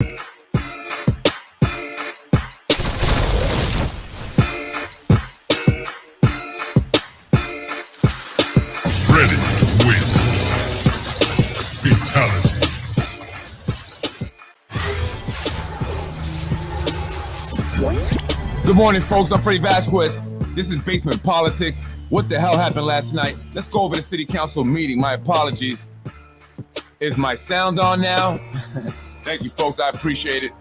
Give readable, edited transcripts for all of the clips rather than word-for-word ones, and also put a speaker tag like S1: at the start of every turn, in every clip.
S1: Ready wins. Fatality.
S2: Good morning, folks. I'm Freddie Vasquez. This is Basement Politics. What the hell happened last night? Let's go over the city council meeting. My apologies. Is my sound on now? Thank you, folks. I appreciate it.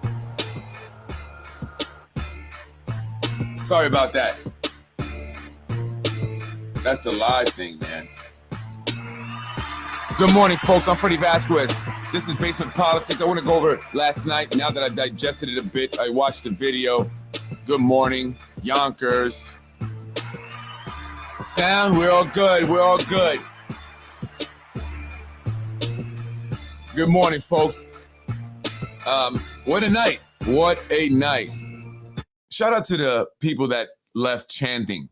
S2: Sorry about that. That's the live thing, man. Good morning, folks. I'm Freddie Vasquez. This is Basement Politics. I want to go over last night. Now that I digested it a bit, I watched the video. Good morning, Yonkers. Sound, we're all good. We're all good. Good morning, folks. What a night. What a night. Shout out to the people that left chanting.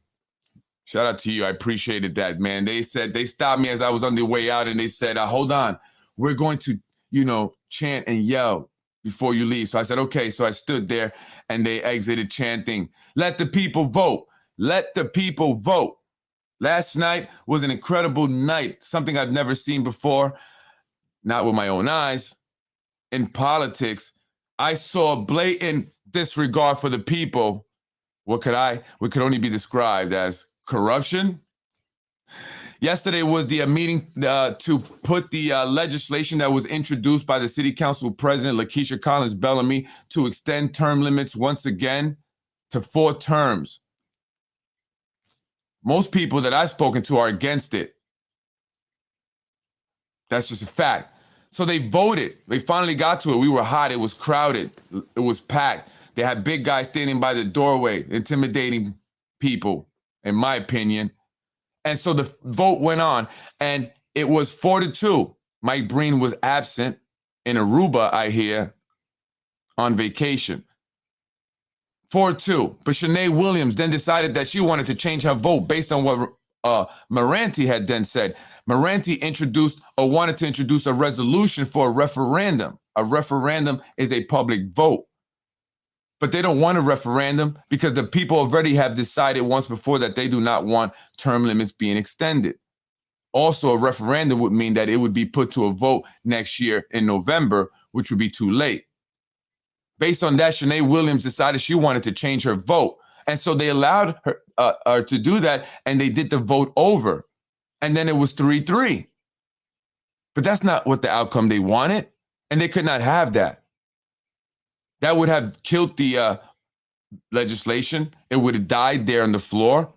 S2: Shout out to you. I appreciated that, man. They said, they stopped me as I was on the way out and they said, hold on. We're going to, chant and yell before you leave. So I said, okay. So I stood there and they exited chanting, let the people vote. Let the people vote. Last night was an incredible night. Something I've never seen before. Not with my own eyes. In politics, I saw blatant disregard for the people. What could only be described as corruption. Yesterday was the meeting to put the legislation that was introduced by the city council president, Lakeisha Collins Bellamy, to extend term limits once again to 4 terms. Most people that I've spoken to are against it. That's just a fact. So they voted. They finally got to it. We were hot. It was crowded. It was packed. They had big guys standing by the doorway, intimidating people, in my opinion. And so the vote went on, and it was 4-2. Mike Breen was absent in Aruba, I hear, on vacation. 4-2. But Shanae Williams then decided that she wanted to change her vote based on what Moranti had then said. Moranti wanted to introduce a resolution for a referendum. A referendum is a public vote. But they don't want a referendum because the people already have decided once before that they do not want term limits being extended. Also, a referendum would mean that it would be put to a vote next year in November, which would be too late. Based on that, Shanae Williams decided she wanted to change her vote. And so they allowed her to do that, and they did the vote over. And then it was 3-3. But that's not what the outcome they wanted, and they could not have that. That would have killed the legislation. It would have died there on the floor,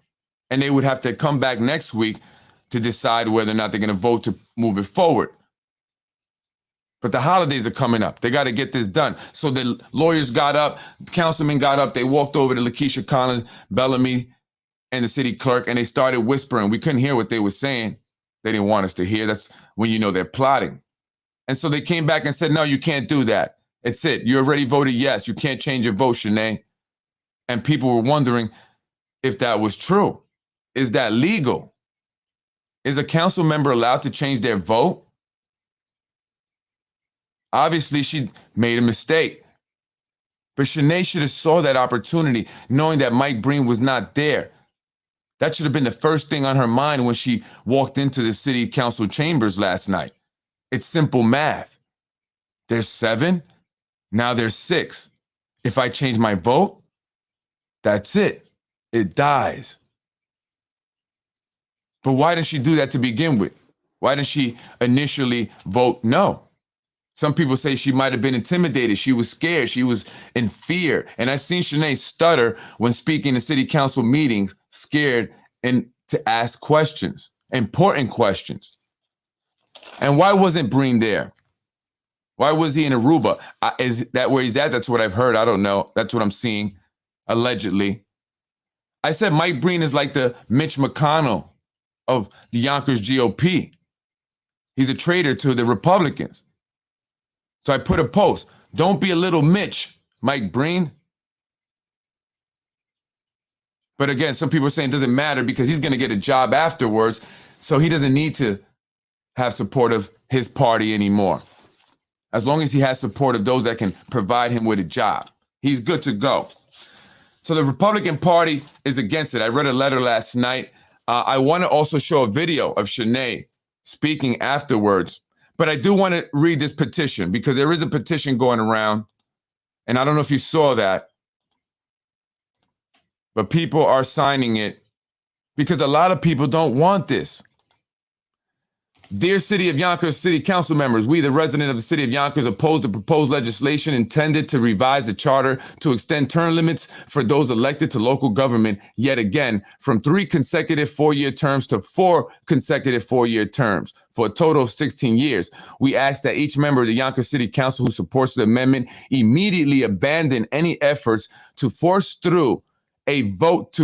S2: and they would have to come back next week to decide whether or not they're going to vote to move it forward. But the holidays are coming up. They got to get this done. So the lawyers got up, the councilmen got up, they walked over to Lakeisha Collins Bellamy and the city clerk, and they started whispering. We couldn't hear what they were saying. They didn't want us to hear. That's when you know they're plotting. And so they came back and said, no, you can't do that. It's it. You already voted yes. You can't change your vote, Shanae. And people were wondering if that was true. Is that legal? Is a council member allowed to change their vote? Obviously, she made a mistake. But Shanae should have saw that opportunity, knowing that Mike Breen was not there. That should have been the first thing on her mind when she walked into the city council chambers last night. It's simple math. There's 7. Now there's 6. If I change my vote, that's it. It dies. But why didn't she do that to begin with? Why didn't she initially vote no? Some people say she might have been intimidated. She was scared. She was in fear. And I've seen Shanae stutter when speaking in city council meetings, scared and to ask questions, important questions. And why wasn't Breen there? Why was he in Aruba? Is that where he's at? That's what I've heard. I don't know. That's what I'm seeing, allegedly. I said Mike Breen is like the Mitch McConnell of the Yonkers GOP. He's a traitor to the Republicans. So I put a post. Don't be a little Mitch, Mike Breen. But again, some people are saying it doesn't matter because he's going to get a job afterwards. So he doesn't need to have support of his party anymore. As long as he has support of those that can provide him with a job, he's good to go. So the Republican Party is against it. I read a letter last night. I want to also show a video of Shanae speaking afterwards, but I do want to read this petition because there is a petition going around, and I don't know if you saw that, but people are signing it because a lot of people don't want this. Dear City of Yonkers City Council members, we, the residents of the City of Yonkers, oppose the proposed legislation intended to revise the charter to extend term limits for those elected to local government yet again from 3 consecutive 4-year terms to 4 consecutive 4-year terms for a total of 16 years. We ask that each member of the Yonkers City Council who supports the amendment immediately abandon any efforts to force through a vote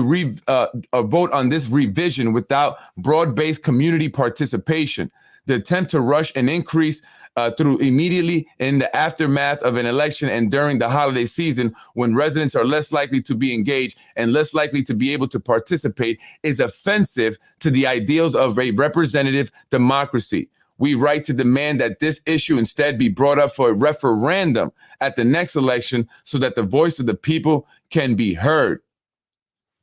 S2: on this revision without broad-based community participation. The attempt to rush an increase through immediately in the aftermath of an election and during the holiday season when residents are less likely to be engaged and less likely to be able to participate is offensive to the ideals of a representative democracy. We write to demand that this issue instead be brought up for a referendum at the next election so that the voice of the people can be heard.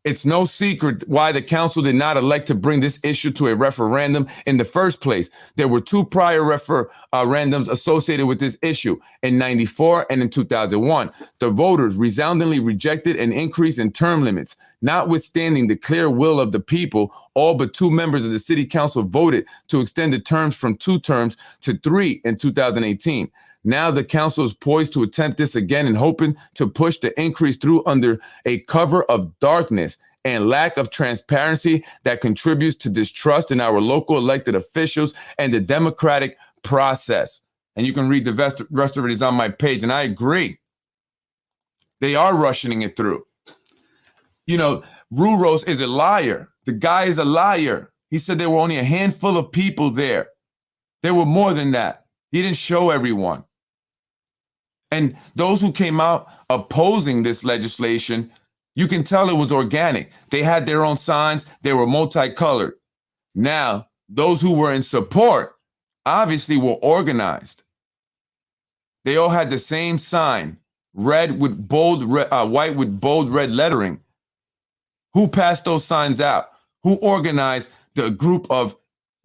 S2: It's no secret why the council did not elect to bring this issue to a referendum in the first place. There were 2 prior referendums associated with this issue in 94 and in 2001. The voters resoundingly rejected an increase in term limits. Notwithstanding the clear will of the people, all but 2 members of the city council voted to extend the terms from 2 terms to 3 in 2018. Now the council is poised to attempt this again and hoping to push the increase through under a cover of darkness and lack of transparency that contributes to distrust in our local elected officials and the democratic process. And you can read the rest of it is on my page. And I agree. They are rushing it through. You know, Ruros is a liar. The guy is a liar. He said there were only a handful of people there. There were more than that. He didn't show everyone. And those who came out opposing this legislation, you can tell it was organic. They had their own signs. They were multicolored. Now, those who were in support obviously were organized. They all had the same sign, red with bold, white with bold red lettering. Who passed those signs out? Who organized the group of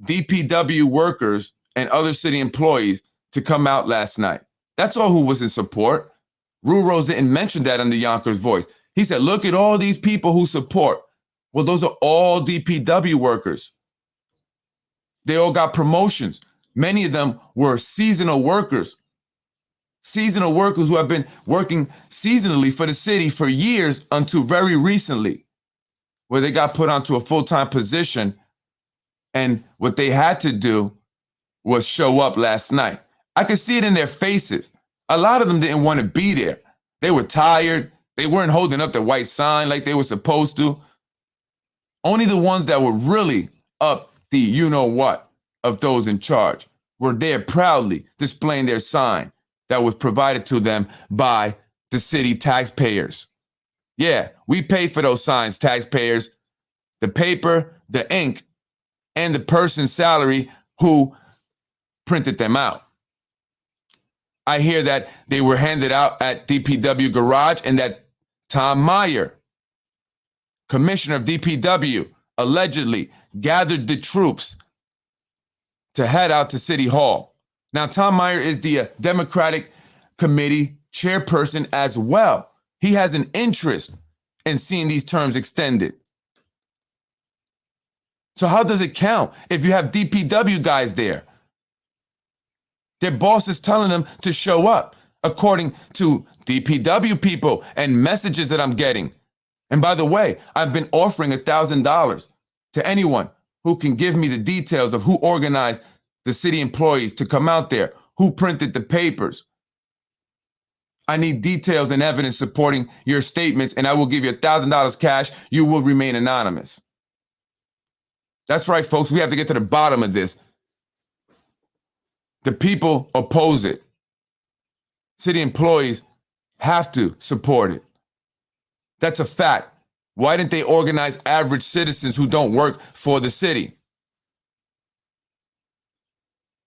S2: DPW workers and other city employees to come out last night? That's all who was in support. Ruros didn't mention that on the Yonkers Voice. He said, look at all these people who support. Well, those are all DPW workers. They all got promotions. Many of them were seasonal workers. Seasonal workers who have been working seasonally for the city for years until very recently, where they got put onto a full-time position. And what they had to do was show up last night. I could see it in their faces. A lot of them didn't want to be there. They were tired. They weren't holding up the white sign like they were supposed to. Only the ones that were really up the you-know-what of those in charge were there proudly displaying their sign that was provided to them by the city taxpayers. Yeah, we pay for those signs, taxpayers. The paper, the ink, and the person's salary who printed them out. I hear that they were handed out at DPW Garage and that Tom Meyer, commissioner of DPW, allegedly gathered the troops to head out to City Hall. Now, Tom Meyer is the Democratic Committee chairperson as well. He has an interest in seeing these terms extended. So how does it count if you have DPW guys there? Their boss is telling them to show up, according to DPW people and messages that I'm getting. And by the way, I've been offering $1,000 to anyone who can give me the details of who organized the city employees to come out there, who printed the papers. I need details and evidence supporting your statements, and I will give you $1,000 cash. You will remain anonymous. That's right, folks. We have to get to the bottom of this. The people oppose it. City employees have to support it. That's a fact. Why didn't they organize average citizens who don't work for the city?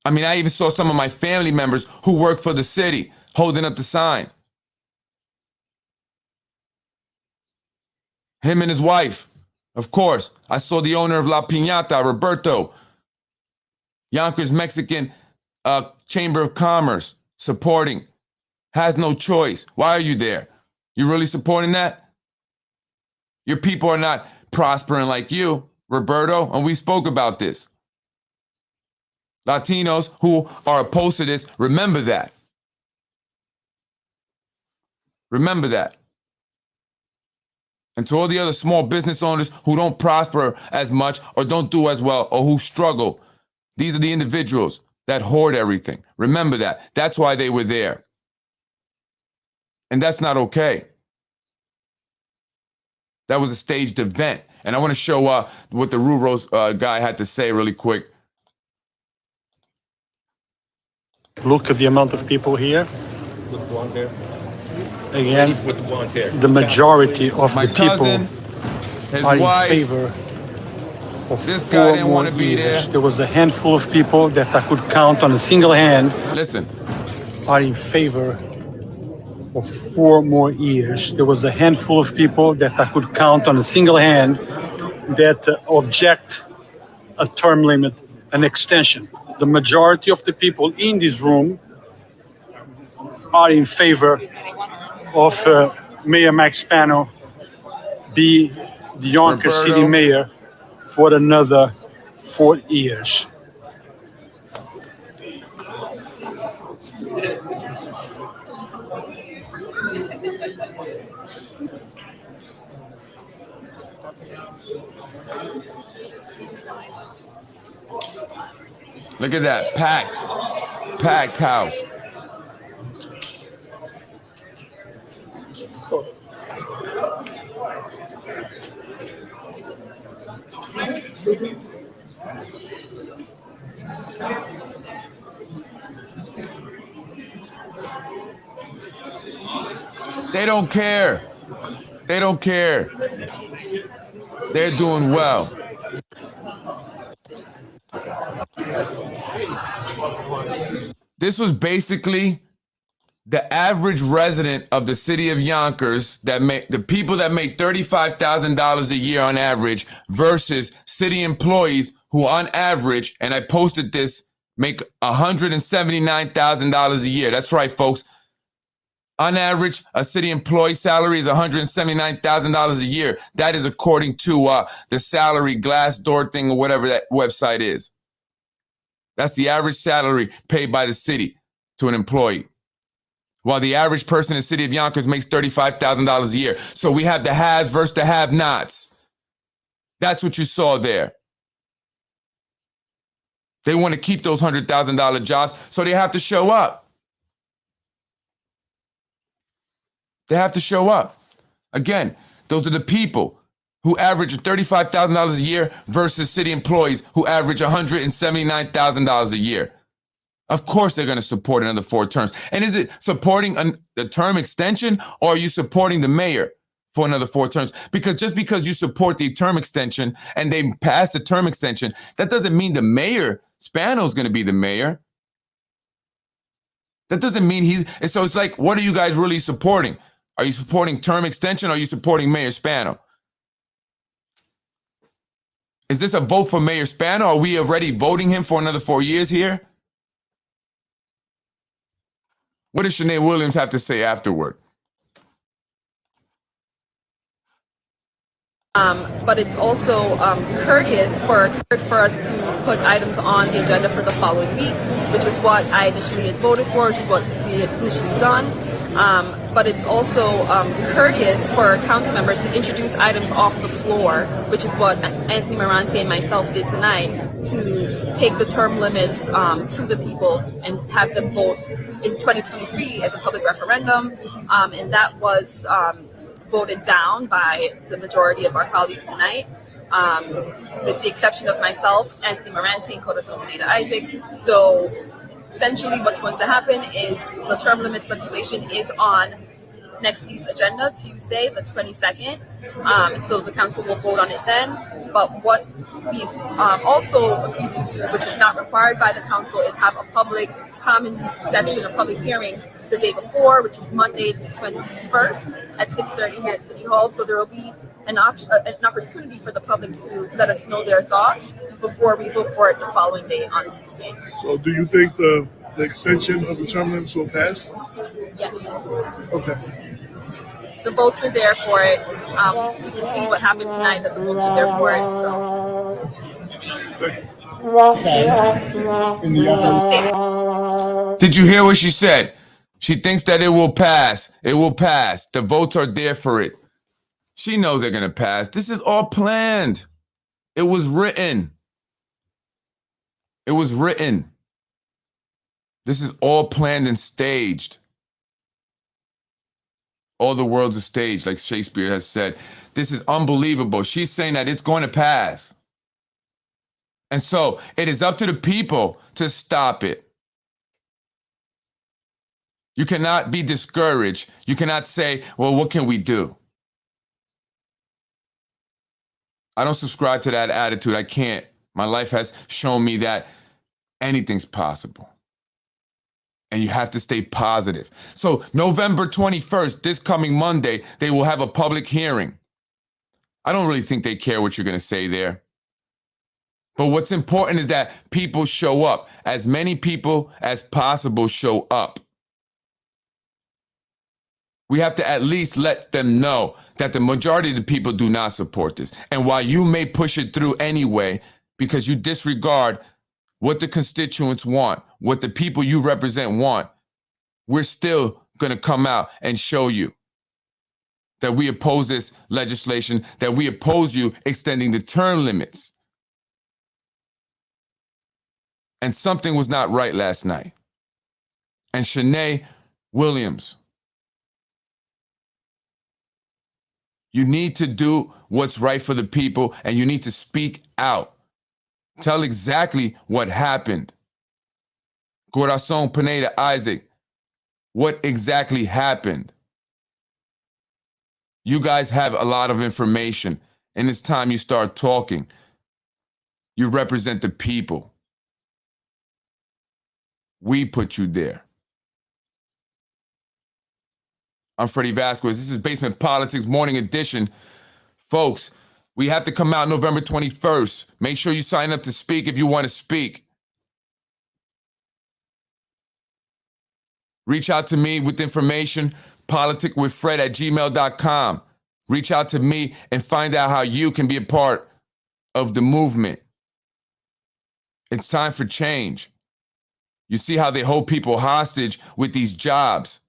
S2: I mean, I even saw some of my family members who work for the city holding up the sign. Him and his wife, of course. I saw the owner of La Piñata, Roberto, Yonkers Mexican Chamber of Commerce, supporting. Has no choice. Why are you there? You really supporting that? Your people are not prospering like you, Roberto, and we spoke about this. Latinos who are opposed to this, remember that. Remember that. And to all the other small business owners who don't prosper as much or don't do as well or who struggle, these are the individuals that hoard everything. Remember that. That's why they were there. And that's not okay. That was a staged event. And I want to show what the Ruros guy had to say really quick.
S3: Look at the amount of people here.
S4: With blonde hair.
S3: Again,
S4: With the blonde hair.
S3: the majority of
S2: My
S3: the people
S2: cousin, his
S3: are in
S2: wife,
S3: favor of
S2: this guy
S3: 4
S2: didn't
S3: more
S2: want to be
S3: years.
S2: there.
S3: There was a handful of people that I could count on a single hand
S2: Listen,
S3: are in favor of 4 more years. There was a handful of people that I could count on a single hand that object a term limit, an extension. The majority of the people in this room are in favor of Mayor Max Spano be the Yonkers
S2: Roberto.
S3: City Mayor for another 4 years.
S2: look at that. Packed house. They don't care. They don't care. They're doing well. This was basically the average resident of the city of Yonkers that make the people that make $35,000 a year on average versus city employees who on average, and I posted this, make $179,000 a year. That's right, folks. On average, a city employee salary is $179,000 a year. That is according to the salary Glassdoor thing or whatever that website is. That's the average salary paid by the city to an employee. While the average person in the city of Yonkers makes $35,000 a year. So we have the haves versus the have-nots. That's what you saw there. They want to keep those $100,000 jobs, so they have to show up. They have to show up. Again, those are the people who average $35,000 a year versus city employees who average $179,000 a year. Of course, they're going to support another 4 terms. And is it supporting the term extension, or are you supporting the mayor for another 4 terms? Because just because you support the term extension and they pass the term extension, that doesn't mean the mayor, Spano, is going to be the mayor. That doesn't mean so it's like, what are you guys really supporting? Are you supporting term extension or are you supporting Mayor Spano? Is this a vote for Mayor Spano? Are we already voting him for another 4 years here? What does Shanae Williams have to say afterward?
S5: But it's also courteous for us to put items on the agenda for the following week, which is what I initially had voted for, which is what we had initially done. But it's also courteous for council members to introduce items off the floor, which is what Anthony Morante and myself did tonight, to take the term limits to the people and have them vote in 2023 as a public referendum. And that was voted down by the majority of our colleagues tonight, with the exception of myself, Anthony Morante, and Corazon Bonita Isaac. So essentially what's going to happen is the term limits legislation is on next week's agenda, Tuesday, the 22nd. So the council will vote on it then. But what we've also agreed to do, which is not required by the council, is have a public comment section, a public hearing the day before, which is Monday the 21st at 6:30 here at City Hall. So there will be an opportunity for the public to let us know their thoughts before we vote for it the following day on Tuesday.
S1: So do you think the extension of the term limits will pass?
S5: Yes.
S1: Okay.
S5: The votes are there for it. We can see what happened tonight, that the votes are there for it. So.
S2: Did you hear what she said? She thinks that it will pass. It will pass. The votes are there for it. She knows they're going to pass. This is all planned. It was written. It was written. This is all planned and staged. All the world's a stage, like Shakespeare has said. This is unbelievable. She's saying that it's going to pass. And so it is up to the people to stop it. You cannot be discouraged. You cannot say, well, what can we do? I don't subscribe to that attitude. I can't. My life has shown me that anything's possible. And you have to stay positive. So November 21st, this coming Monday, they will have a public hearing. I don't really think they care what you're going to say there. But what's important is that people show up. As many people as possible show up. We have to at least let them know that the majority of the people do not support this. And while you may push it through anyway, because you disregard what the constituents want, what the people you represent want, we're still going to come out and show you that we oppose this legislation, that we oppose you extending the term limits. And something was not right last night. And Shanae Williams, you need to do what's right for the people, and you need to speak out. Tell exactly what happened. Corazon Pineda Isaac, what exactly happened? You guys have a lot of information, and it's time you start talking. You represent the people. We put you there. I'm Freddie Vasquez. This is Basement Politics Morning Edition. Folks, we have to come out November 21st. Make sure you sign up to speak if you want to speak. Reach out to me with information, politicwithfred@gmail.com. Reach out to me and find out how you can be a part of the movement. It's time for change. You see how they hold people hostage with these jobs.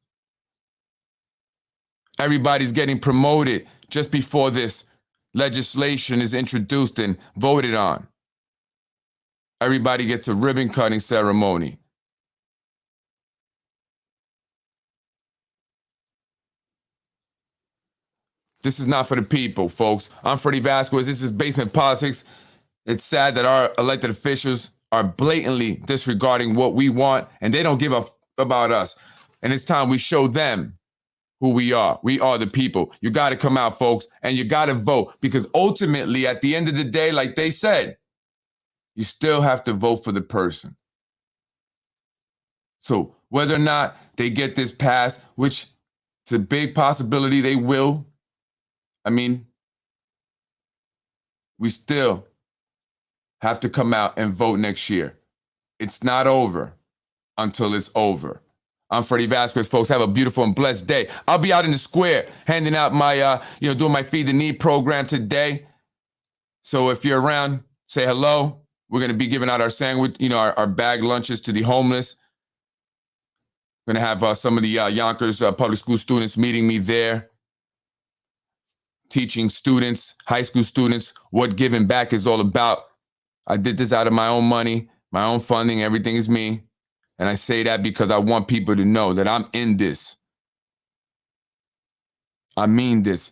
S2: Everybody's getting promoted just before this legislation is introduced and voted on. Everybody gets a ribbon cutting ceremony. This is not for the people, folks. I'm Freddie Vasquez. This is Basement Politics. It's sad that our elected officials are blatantly disregarding what we want, and they don't give a about us. And it's time we show them who we are. We are the people. You got to come out, folks, and you got to vote, because ultimately, at the end of the day, like they said, you still have to vote for the person. So whether or not they get this passed, which it's a big possibility they will, I mean, we still have to come out and vote next year. It's not over until it's over. I'm Freddie Vasquez, folks. Have a beautiful and blessed day. I'll be out in the square handing out my, doing my Feed the Need program today. So if you're around, say hello. We're going to be giving out our sandwich, our bag lunches to the homeless. Going to have some of the Yonkers public school students meeting me there, teaching students, high school students, what giving back is all about. I did this out of my own money, my own funding. Everything is me. And I say that because I want people to know that I'm in this. I mean this.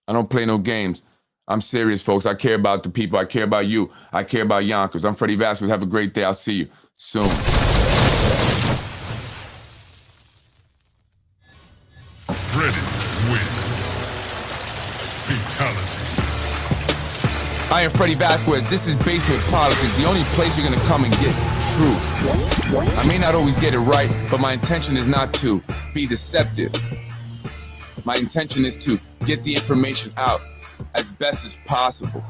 S2: I don't play no games. I'm serious, folks. I care about the people. I care about you. I care about Yonkers. I'm Freddie Vasquez. Have a great day. I'll see you soon. I am Freddie Vasquez. This is Basement Politics, the only place you're gonna come and get truth. I may not always get it right, but my intention is not to be deceptive. My intention is to get the information out as best as possible.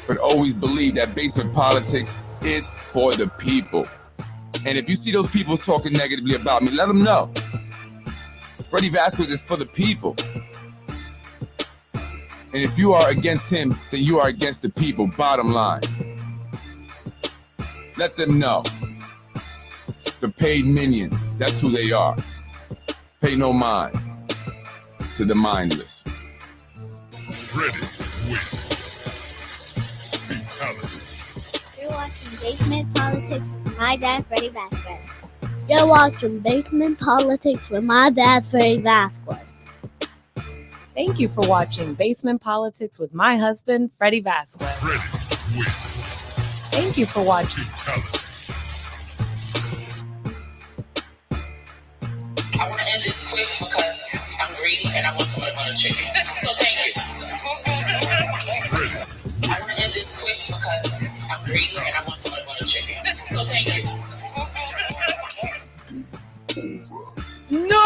S2: But always believe that Basement Politics is for the people. And if you see those people talking negatively about me, let them know. Freddie Vasquez is for the people. And if you are against him, then you are against the people, bottom line. Let them know. The paid minions, that's who they are. Pay no mind to the mindless.
S6: Freddie wins. Fatality.
S7: You're watching Basement Politics with my dad, Freddie Vasquez. You're watching Basement Politics with my dad, Freddie Vasquez.
S8: Thank you for watching Basement Politics with my husband, Freddie Vasquez.
S6: Freddie wins.
S8: Thank you for watching.
S6: Fatality.
S9: I want to end this quick because I'm greedy and I want some of the chicken. So thank you.
S6: Freddie.
S9: I want to end this quick because I'm greedy and I want some of the chicken. So thank you.
S8: No!